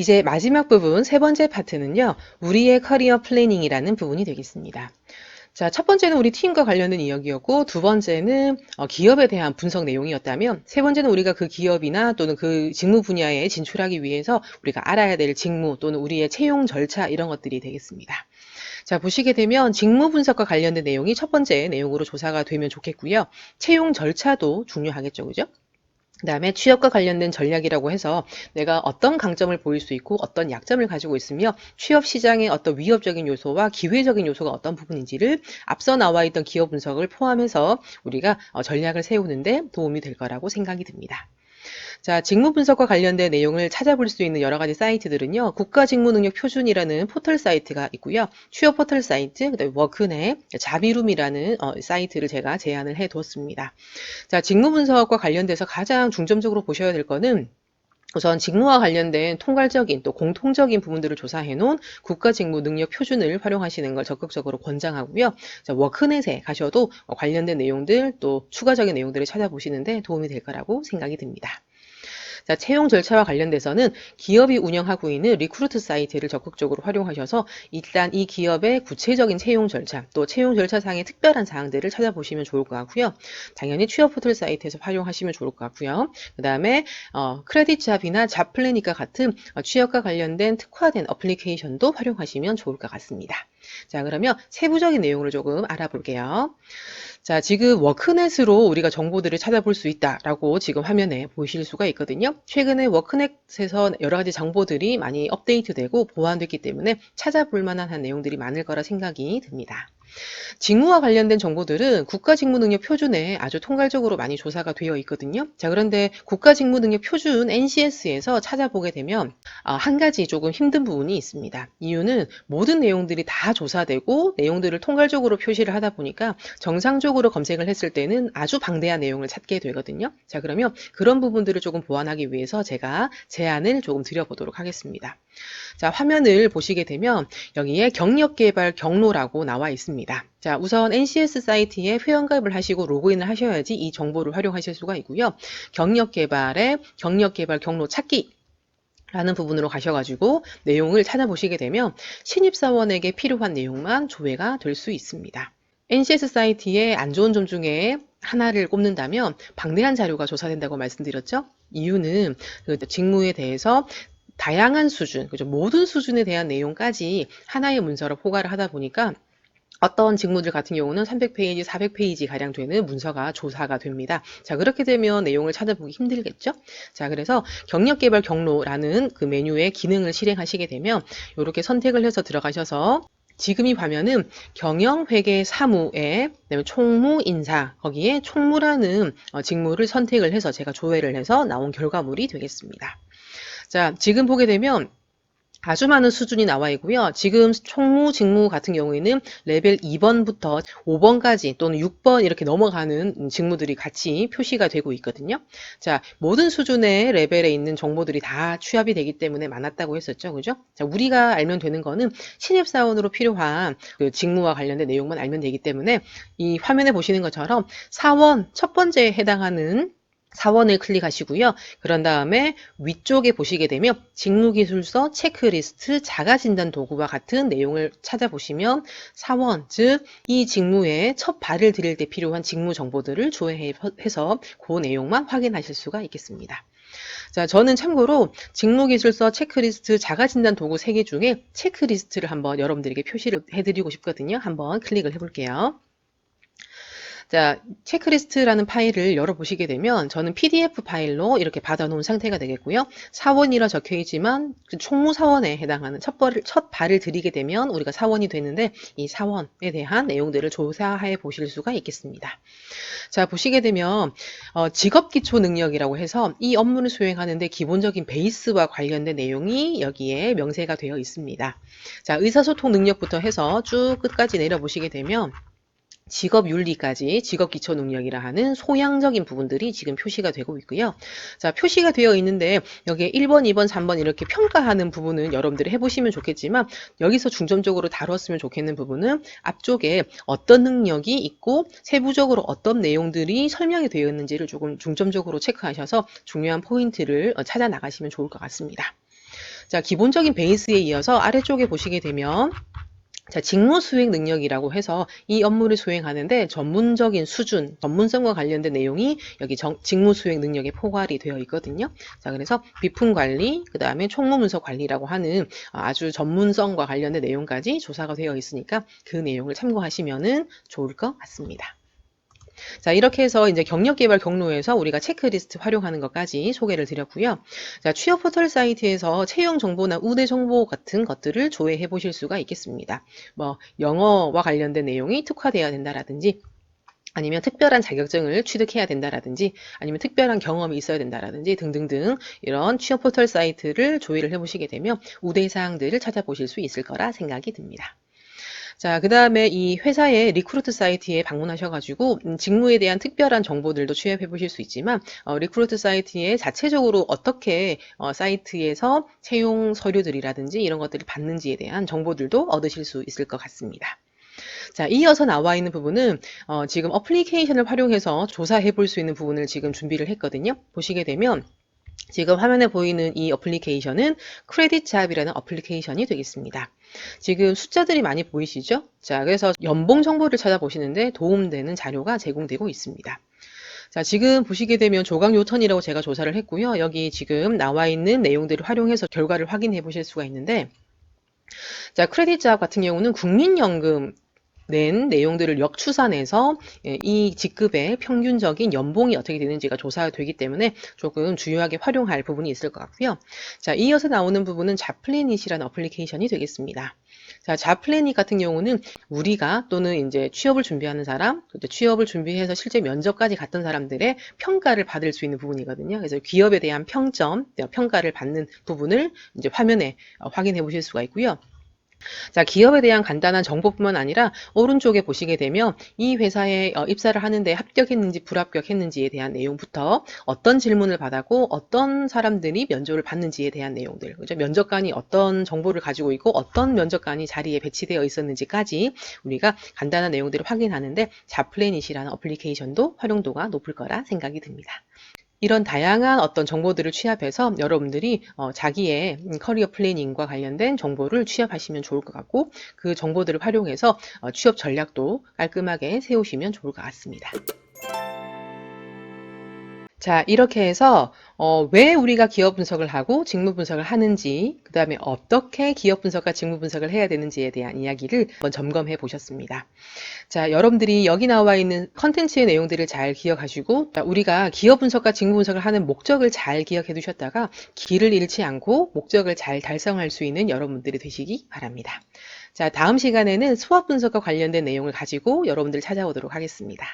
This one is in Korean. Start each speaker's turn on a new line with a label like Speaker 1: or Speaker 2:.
Speaker 1: 이제 마지막 부분, 세 번째 파트는요, 우리의 커리어 플래닝이라는 부분이 되겠습니다. 자, 첫 번째는 우리 팀과 관련된 이야기였고, 두 번째는 기업에 대한 분석 내용이었다면, 세 번째는 우리가 그 기업이나 또는 그 직무 분야에 진출하기 위해서 우리가 알아야 될 직무 또는 우리의 채용 절차 이런 것들이 되겠습니다. 자, 보시게 되면 직무 분석과 관련된 내용이 첫 번째 내용으로 조사가 되면 좋겠고요. 채용 절차도 중요하겠죠, 그죠? 그다음에 취업과 관련된 전략이라고 해서 내가 어떤 강점을 보일 수 있고 어떤 약점을 가지고 있으며 취업 시장의 어떤 위협적인 요소와 기회적인 요소가 어떤 부분인지를 앞서 나와 있던 기업 분석을 포함해서 우리가 전략을 세우는데 도움이 될 거라고 생각이 듭니다. 자, 직무 분석과 관련된 내용을 찾아볼 수 있는 여러 가지 사이트들은요. 국가직무능력 표준이라는 포털 사이트가 있고요. 취업 포털 사이트, 그다음에 워크넷, 자비룸이라는 사이트를 제가 제안을 해 두었습니다. 자, 직무 분석과 관련돼서 가장 중점적으로 보셔야 될 거는 우선 직무와 관련된 통괄적인 또 공통적인 부분들을 조사해 놓은 국가직무능력 표준을 활용하시는 걸 적극적으로 권장하고요. 자, 워크넷에 가셔도 관련된 내용들 또 추가적인 내용들을 찾아보시는데 도움이 될 거라고 생각이 듭니다. 자, 채용 절차와 관련돼서는 기업이 운영하고 있는 리크루트 사이트를 적극적으로 활용하셔서 일단 이 기업의 구체적인 채용 절차, 또 채용 절차상의 특별한 사항들을 찾아보시면 좋을 것 같고요. 당연히 취업 포털 사이트에서 활용하시면 좋을 것 같고요. 그 다음에 크레딧 잡이나 잡플래닛과 같은 취업과 관련된 특화된 어플리케이션도 활용하시면 좋을 것 같습니다. 자, 그러면 세부적인 내용을 조금 알아볼게요. 자, 지금 워크넷으로 우리가 정보들을 찾아볼 수 있다라고 지금 화면에 보실 수가 있거든요. 최근에 워크넷에서 여러 가지 정보들이 많이 업데이트되고 보완됐기 때문에 찾아볼 만한 내용들이 많을 거라 생각이 듭니다. 직무와 관련된 정보들은 국가직무능력 표준에 아주 통괄적으로 많이 조사가 되어 있거든요. 자, 그런데 국가직무능력 표준 NCS에서 찾아보게 되면 한 가지 조금 힘든 부분이 있습니다. 이유는 모든 내용들이 다 조사되고 내용들을 통괄적으로 표시를 하다 보니까 정상적으로 검색을 했을 때는 아주 방대한 내용을 찾게 되거든요. 자, 그러면 그런 부분들을 조금 보완하기 위해서 제가 제안을 조금 드려보도록 하겠습니다. 자, 화면을 보시게 되면 여기에 경력개발 경로라고 나와 있습니다. 자, 우선 NCS 사이트에 회원가입을 하시고 로그인을 하셔야지 이 정보를 활용하실 수가 있고요. 경력개발의 경력개발 경로 찾기 라는 부분으로 가셔가지고 내용을 찾아보시게 되면 신입사원에게 필요한 내용만 조회가 될 수 있습니다. NCS 사이트의 안 좋은 점 중에 하나를 꼽는다면 방대한 자료가 조사된다고 말씀드렸죠. 이유는 그 직무에 대해서 다양한 수준, 그죠? 모든 수준에 대한 내용까지 하나의 문서로 포괄을 하다 보니까 어떤 직무들 같은 경우는 300페이지, 400페이지 가량 되는 문서가 조사가 됩니다. 자, 그렇게 되면 내용을 찾아보기 힘들겠죠? 자, 그래서 경력개발 경로라는 그 메뉴의 기능을 실행하시게 되면 이렇게 선택을 해서 들어가셔서 지금 이 화면은 경영회계 사무에 그다음에 총무 인사 거기에 총무라는 직무를 선택을 해서 제가 조회를 해서 나온 결과물이 되겠습니다. 자, 지금 보게 되면 아주 많은 수준이 나와 있고요. 지금 총무 직무 같은 경우에는 레벨 2번부터 5번까지 또는 6번 이렇게 넘어가는 직무들이 같이 표시가 되고 있거든요. 자, 모든 수준의 레벨에 있는 정보들이 다 취합이 되기 때문에 많았다고 했었죠. 그죠? 자, 우리가 알면 되는 거는 신입사원으로 필요한 그 직무와 관련된 내용만 알면 되기 때문에 이 화면에 보시는 것처럼 사원 첫 번째에 해당하는 사원을 클릭하시고요. 그런 다음에 위쪽에 보시게 되면 직무기술서, 체크리스트, 자가진단 도구와 같은 내용을 찾아보시면 사원, 즉 이 직무에 첫 발을 들일 때 필요한 직무 정보들을 조회해서 그 내용만 확인하실 수가 있겠습니다. 자, 저는 참고로 직무기술서, 체크리스트, 자가진단 도구 3개 중에 체크리스트를 한번 여러분들에게 표시를 해드리고 싶거든요. 한번 클릭을 해볼게요. 자, 체크리스트라는 파일을 열어보시게 되면 저는 PDF 파일로 이렇게 받아놓은 상태가 되겠고요. 사원이라 적혀 있지만 그 총무사원에 해당하는 첫 발을 들이게 되면 우리가 사원이 되는데 이 사원에 대한 내용들을 조사해 보실 수가 있겠습니다. 자, 보시게 되면 직업기초 능력이라고 해서 이 업무를 수행하는데 기본적인 베이스와 관련된 내용이 여기에 명세가 되어 있습니다. 자, 의사소통 능력부터 해서 쭉 끝까지 내려보시게 되면 직업윤리까지 직업기초능력이라 하는 소양적인 부분들이 지금 표시가 되고 있고요. 자, 표시가 되어 있는데 여기에 1번, 2번, 3번 이렇게 평가하는 부분은 여러분들이 해보시면 좋겠지만 여기서 중점적으로 다뤘으면 좋겠는 부분은 앞쪽에 어떤 능력이 있고 세부적으로 어떤 내용들이 설명이 되어 있는지를 조금 중점적으로 체크하셔서 중요한 포인트를 찾아 나가시면 좋을 것 같습니다. 자, 기본적인 베이스에 이어서 아래쪽에 보시게 되면 자, 직무 수행 능력이라고 해서 이 업무를 수행하는데 전문적인 수준, 전문성과 관련된 내용이 여기 직무 수행 능력에 포괄이 되어 있거든요. 자, 그래서 비품 관리, 그 다음에 총무 문서 관리라고 하는 아주 전문성과 관련된 내용까지 조사가 되어 있으니까 그 내용을 참고하시면은 좋을 것 같습니다. 자, 이렇게 해서 이제 경력 개발 경로에서 우리가 체크리스트 활용하는 것까지 소개를 드렸고요. 자, 취업 포털 사이트에서 채용 정보나 우대 정보 같은 것들을 조회해 보실 수가 있겠습니다. 뭐, 영어와 관련된 내용이 특화되어야 된다라든지, 아니면 특별한 자격증을 취득해야 된다라든지, 아니면 특별한 경험이 있어야 된다라든지 등등등 이런 취업 포털 사이트를 조회를 해보시게 되면 우대 사항들을 찾아보실 수 있을 거라 생각이 듭니다. 자, 그 다음에 이 회사의 리크루트 사이트에 방문하셔가지고 직무에 대한 특별한 정보들도 취합해 보실 수 있지만 리크루트 사이트에 자체적으로 어떻게 사이트에서 채용 서류들이라든지 이런 것들을 받는지에 대한 정보들도 얻으실 수 있을 것 같습니다. 자, 이어서 나와 있는 부분은 지금 어플리케이션을 활용해서 조사해 볼 수 있는 부분을 지금 준비를 했거든요. 보시게 되면 지금 화면에 보이는 이 어플리케이션은 크레딧 잡이라는 어플리케이션이 되겠습니다. 지금 숫자들이 많이 보이시죠? 자, 그래서 연봉 정보를 찾아보시는데 도움되는 자료가 제공되고 있습니다. 자, 지금 보시게 되면 조각 요턴이라고 제가 조사를 했고요. 여기 지금 나와 있는 내용들을 활용해서 결과를 확인해 보실 수가 있는데, 자, 크레딧 잡 같은 경우는 국민연금 낸 내용들을 역추산해서 이 직급의 평균적인 연봉이 어떻게 되는지가 조사되기 때문에 조금 주요하게 활용할 부분이 있을 것 같고요. 자, 이어서 나오는 부분은 잡플래닛이라는 어플리케이션이 되겠습니다. 자, 잡플래닛 같은 경우는 우리가 또는 이제 취업을 준비하는 사람, 취업을 준비해서 실제 면접까지 갔던 사람들의 평가를 받을 수 있는 부분이거든요. 그래서 기업에 대한 평점, 평가를 받는 부분을 이제 화면에 확인해 보실 수가 있고요. 자, 기업에 대한 간단한 정보뿐만 아니라 오른쪽에 보시게 되면 이 회사에 입사를 하는데 합격했는지 불합격했는지에 대한 내용부터 어떤 질문을 받았고 어떤 사람들이 면접을 받는지에 대한 내용들, 그죠? 면접관이 어떤 정보를 가지고 있고 어떤 면접관이 자리에 배치되어 있었는지까지 우리가 간단한 내용들을 확인하는데 잡플래닛이라는 어플리케이션도 활용도가 높을 거라 생각이 듭니다. 이런 다양한 어떤 정보들을 취합해서 여러분들이 자기의 커리어 플래닝과 관련된 정보를 취합하시면 좋을 것 같고 그 정보들을 활용해서 취업 전략도 깔끔하게 세우시면 좋을 것 같습니다. 자, 이렇게 해서 왜 우리가 기업 분석을 하고 직무 분석을 하는지, 그 다음에 어떻게 기업 분석과 직무 분석을 해야 되는지에 대한 이야기를 한번 점검해 보셨습니다. 자, 여러분들이 여기 나와 있는 컨텐츠의 내용들을 잘 기억하시고 우리가 기업 분석과 직무 분석을 하는 목적을 잘 기억해 두셨다가 길을 잃지 않고 목적을 잘 달성할 수 있는 여러분들이 되시기 바랍니다. 자, 다음 시간에는 수업 분석과 관련된 내용을 가지고 여러분들 찾아오도록 하겠습니다.